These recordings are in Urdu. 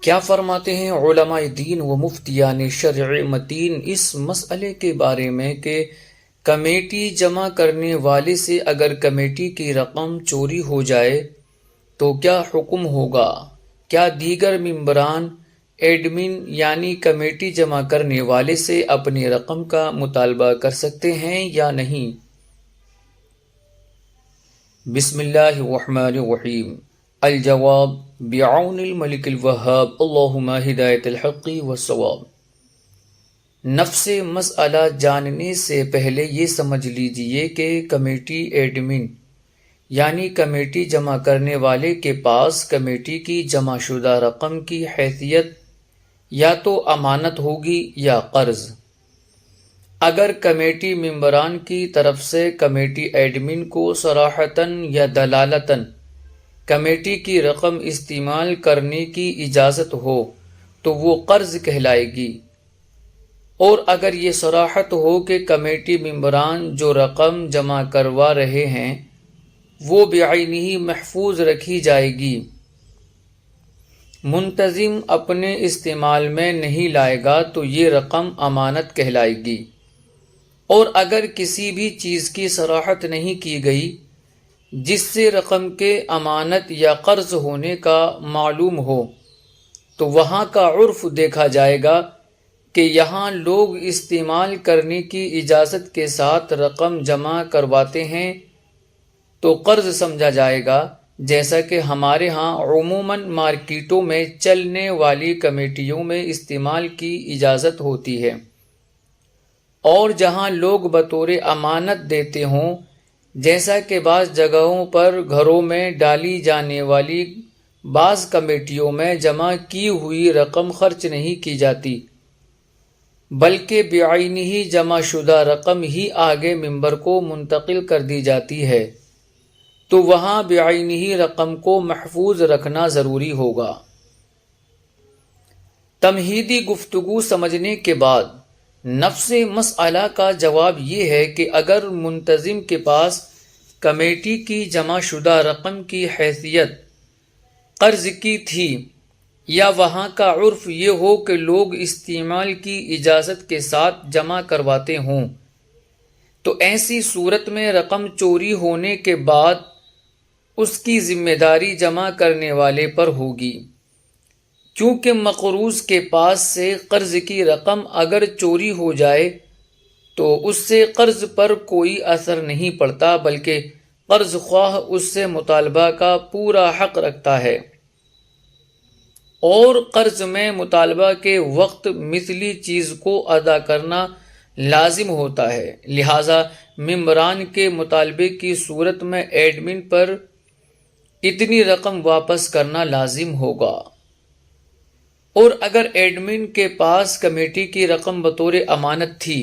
کیا فرماتے ہیں علماء دین و مفتیان شرع متین اس مسئلے کے بارے میں کہ کمیٹی جمع کرنے والے سے اگر کمیٹی کی رقم چوری ہو جائے تو کیا حکم ہوگا؟ کیا دیگر ممبران ایڈمن یعنی کمیٹی جمع کرنے والے سے اپنی رقم کا مطالبہ کر سکتے ہیں یا نہیں؟ بسم اللہ الرحمن الرحیم۔ الجواب بعون الملک الوہاب، اللہم ہدایت الحق والصواب۔ نفس مسئلہ جاننے سے پہلے یہ سمجھ لیجئے کہ کمیٹی ایڈمن یعنی کمیٹی جمع کرنے والے کے پاس کمیٹی کی جمع شدہ رقم کی حیثیت یا تو امانت ہوگی یا قرض۔ اگر کمیٹی ممبران کی طرف سے کمیٹی ایڈمن کو صراحتاً یا دلالتاً کمیٹی کی رقم استعمال کرنے کی اجازت ہو تو وہ قرض کہلائے گی، اور اگر یہ صراحت ہو کہ کمیٹی ممبران جو رقم جمع کروا رہے ہیں وہ بعینہ محفوظ رکھی جائے گی، منتظم اپنے استعمال میں نہیں لائے گا تو یہ رقم امانت کہلائے گی، اور اگر کسی بھی چیز کی صراحت نہیں کی گئی جس سے رقم کے امانت یا قرض ہونے کا معلوم ہو تو وہاں کا عرف دیکھا جائے گا کہ یہاں لوگ استعمال کرنے کی اجازت کے ساتھ رقم جمع کرواتے ہیں تو قرض سمجھا جائے گا، جیسا کہ ہمارے ہاں عموماً مارکیٹوں میں چلنے والی کمیٹیوں میں استعمال کی اجازت ہوتی ہے، اور جہاں لوگ بطور امانت دیتے ہوں، جیسا کہ بعض جگہوں پر گھروں میں ڈالی جانے والی بعض کمیٹیوں میں جمع کی ہوئی رقم خرچ نہیں کی جاتی بلکہ بعینہ جمع شدہ رقم ہی آگے ممبر کو منتقل کر دی جاتی ہے، تو وہاں بعینہ رقم کو محفوظ رکھنا ضروری ہوگا۔ تمہیدی گفتگو سمجھنے کے بعد نفس مسئلہ کا جواب یہ ہے کہ اگر منتظم کے پاس کمیٹی کی جمع شدہ رقم کی حیثیت قرض کی تھی یا وہاں کا عرف یہ ہو کہ لوگ استعمال کی اجازت کے ساتھ جمع کرواتے ہوں، تو ایسی صورت میں رقم چوری ہونے کے بعد اس کی ذمہ داری جمع کرنے والے پر ہوگی، کیونکہ مقروض کے پاس سے قرض کی رقم اگر چوری ہو جائے تو اس سے قرض پر کوئی اثر نہیں پڑتا بلکہ قرض خواہ اس سے مطالبہ کا پورا حق رکھتا ہے، اور قرض میں مطالبہ کے وقت مثلی چیز کو ادا کرنا لازم ہوتا ہے، لہذا ممبران کے مطالبے کی صورت میں ایڈمن پر اتنی رقم واپس کرنا لازم ہوگا، اور اگر ایڈمن کے پاس کمیٹی کی رقم بطور امانت تھی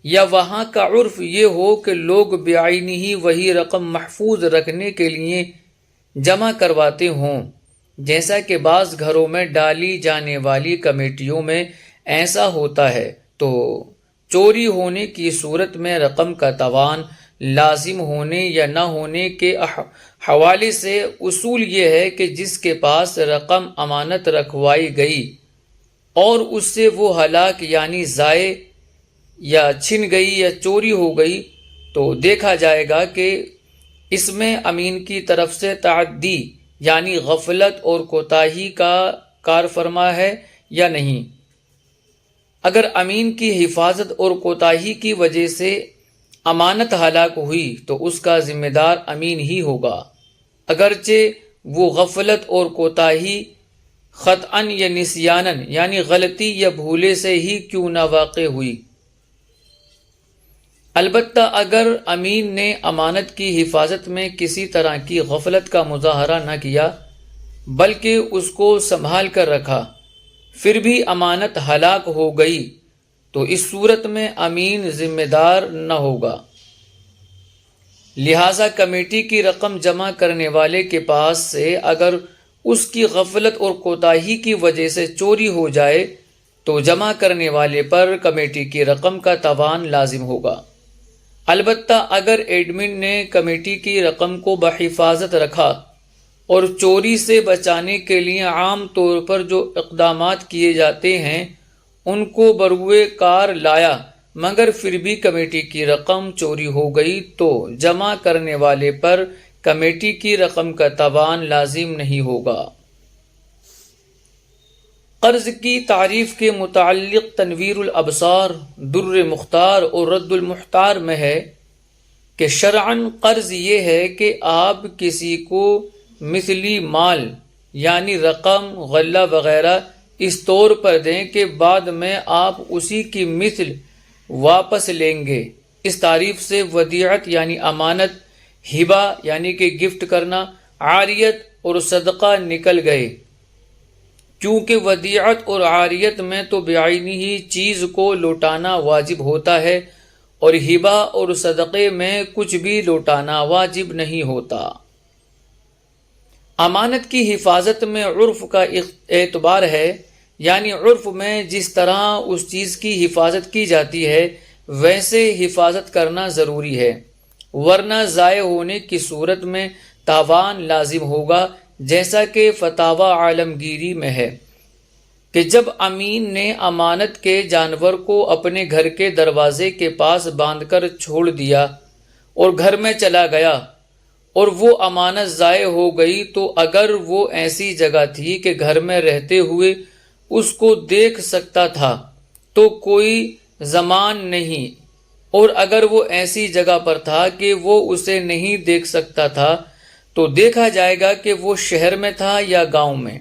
یا وہاں کا عرف یہ ہو کہ لوگ بعینہ وہی رقم محفوظ رکھنے کے لیے جمع کرواتے ہوں، جیسا کہ بعض گھروں میں ڈالی جانے والی کمیٹیوں میں ایسا ہوتا ہے، تو چوری ہونے کی صورت میں رقم کا تاوان لازم ہونے یا نہ ہونے کے حوالے سے اصول یہ ہے کہ جس کے پاس رقم امانت رکھوائی گئی اور اس سے وہ ہلاک یعنی ضائع یا چھن گئی یا چوری ہو گئی تو دیکھا جائے گا کہ اس میں امین کی طرف سے تعدی یعنی غفلت اور کوتاہی کا کار فرما ہے یا نہیں۔ اگر امین کی حفاظت اور کوتاہی کی وجہ سے امانت ہلاک ہوئی تو اس کا ذمہ دار امین ہی ہوگا، اگرچہ وہ غفلت اور کوتاہی خطأً یا نسیاناً یعنی غلطی یا بھولے سے ہی کیوں نہ واقع ہوئی۔ البتہ اگر امین نے امانت کی حفاظت میں کسی طرح کی غفلت کا مظاہرہ نہ کیا بلکہ اس کو سنبھال کر رکھا، پھر بھی امانت ہلاک ہو گئی تو اس صورت میں امین ذمہ دار نہ ہوگا، لہذا کمیٹی کی رقم جمع کرنے والے کے پاس سے اگر اس کی غفلت اور کوتاہی کی وجہ سے چوری ہو جائے تو جمع کرنے والے پر کمیٹی کی رقم کا تاوان لازم ہوگا۔ البتہ اگر ایڈمن نے کمیٹی کی رقم کو بحفاظت رکھا اور چوری سے بچانے کے لیے عام طور پر جو اقدامات کیے جاتے ہیں ان کو بروئے کار لایا، مگر پھر بھی کمیٹی کی رقم چوری ہو گئی تو جمع کرنے والے پر کمیٹی کی رقم کا تاوان لازم نہیں ہوگا۔ قرض کی تعریف کے متعلق تنویر الابصار، در مختار اور رد المحتار میں ہے کہ شرعاً قرض یہ ہے کہ آپ کسی کو مثلی مال یعنی رقم، غلہ وغیرہ اس طور پر دیں کہ بعد میں آپ اسی کی مثل واپس لیں گے۔ اس تعریف سے ودیعت یعنی امانت، ہبہ یعنی کہ گفٹ کرنا، عاریت اور صدقہ نکل گئے، کیونکہ ودیعت اور عاریت میں تو بعینی ہی چیز کو لوٹانا واجب ہوتا ہے اور ہبہ اور صدقے میں کچھ بھی لوٹانا واجب نہیں ہوتا۔ امانت کی حفاظت میں عرف کا اعتبار ہے، یعنی عرف میں جس طرح اس چیز کی حفاظت کی جاتی ہے ویسے حفاظت کرنا ضروری ہے، ورنہ ضائع ہونے کی صورت میں تاوان لازم ہوگا، جیسا کہ فتاوی عالمگیری میں ہے کہ جب امین نے امانت کے جانور کو اپنے گھر کے دروازے کے پاس باندھ کر چھوڑ دیا اور گھر میں چلا گیا اور وہ امانت ضائع ہو گئی تو اگر وہ ایسی جگہ تھی کہ گھر میں رہتے ہوئے اس کو دیکھ سکتا تھا تو کوئی ضمان نہیں، اور اگر وہ ایسی جگہ پر تھا کہ وہ اسے نہیں دیکھ سکتا تھا تو دیکھا جائے گا کہ وہ شہر میں تھا یا گاؤں میں۔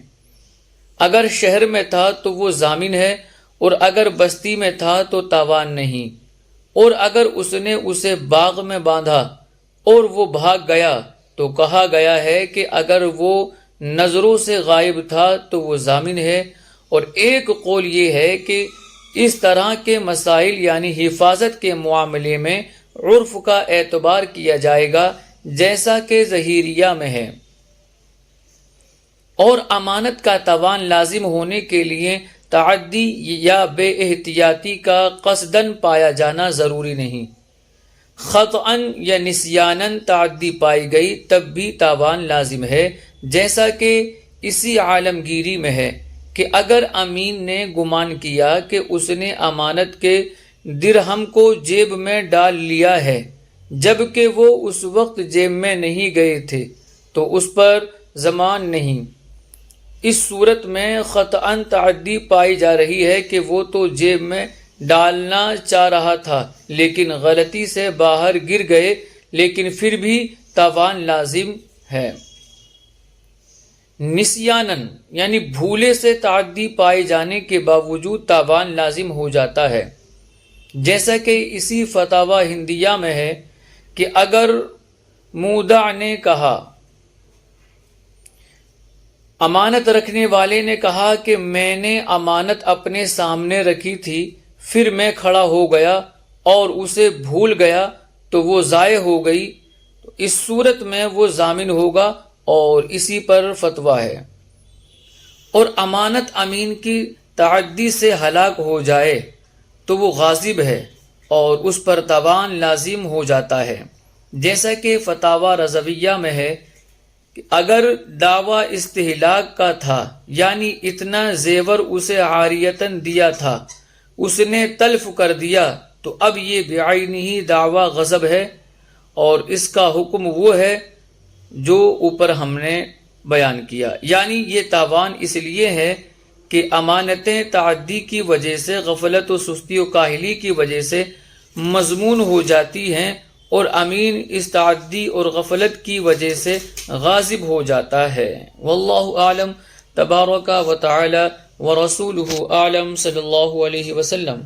اگر شہر میں تھا تو وہ ضامن ہے، اور اگر بستی میں تھا تو تاوان نہیں، اور اگر اس نے اسے باغ میں باندھا اور وہ بھاگ گیا تو کہا گیا ہے کہ اگر وہ نظروں سے غائب تھا تو وہ ضامن ہے۔ اور ایک قول یہ ہے کہ اس طرح کے مسائل یعنی حفاظت کے معاملے میں عرف کا اعتبار کیا جائے گا، جیسا کہ ظہیریہ میں ہے، اور امانت کا تاوان لازم ہونے کے لیے تعدی یا بے احتیاطی کا قصداً پایا جانا ضروری نہیں۔ خطأً یا نسیاناً تعدی پائی گئی تب بھی تاوان لازم ہے، جیسا کہ اسی عالمگیری میں ہے کہ اگر امین نے گمان کیا کہ اس نے امانت کے درہم کو جیب میں ڈال لیا ہے جبکہ وہ اس وقت جیب میں نہیں گئے تھے تو اس پر ضمان نہیں۔ اس صورت میں خطأً تعدی پائی جا رہی ہے کہ وہ تو جیب میں ڈالنا چاہ رہا تھا لیکن غلطی سے باہر گر گئے، لیکن پھر بھی تاوان لازم ہے۔ نسیاناً یعنی بھولے سے تعدی پائے جانے کے باوجود تاوان لازم ہو جاتا ہے، جیسا کہ اسی فتاوی ہندیہ میں ہے کہ اگر مودع نے کہا، امانت رکھنے والے نے کہا کہ میں نے امانت اپنے سامنے رکھی تھی، پھر میں کھڑا ہو گیا اور اسے بھول گیا تو وہ ضائع ہو گئی، تو اس صورت میں وہ ضامن ہوگا اور اسی پر فتویٰ ہے۔ اور امانت امین کی تعدی سے ہلاک ہو جائے تو وہ غاصب ہے اور اس پر تاوان لازم ہو جاتا ہے، جیسا کہ فتاوی رضویہ میں ہے کہ اگر دعویٰ استہلاک کا تھا یعنی اتنا زیور اسے عاریتاً دیا تھا اس نے تلف کر دیا تو اب یہ بعینہ دعویٰ غصب ہے، اور اس کا حکم وہ ہے جو اوپر ہم نے بیان کیا، یعنی یہ تاوان اس لیے ہے کہ امانتیں تعدی کی وجہ سے، غفلت و سستی و کاہلی کی وجہ سے مضمون ہو جاتی ہیں اور امین اس تعدی اور غفلت کی وجہ سے غاصب ہو جاتا ہے۔ واللہ اعلم، تبارک و تعالی ورسولہ اعلم، صلی اللہ علیہ وسلم۔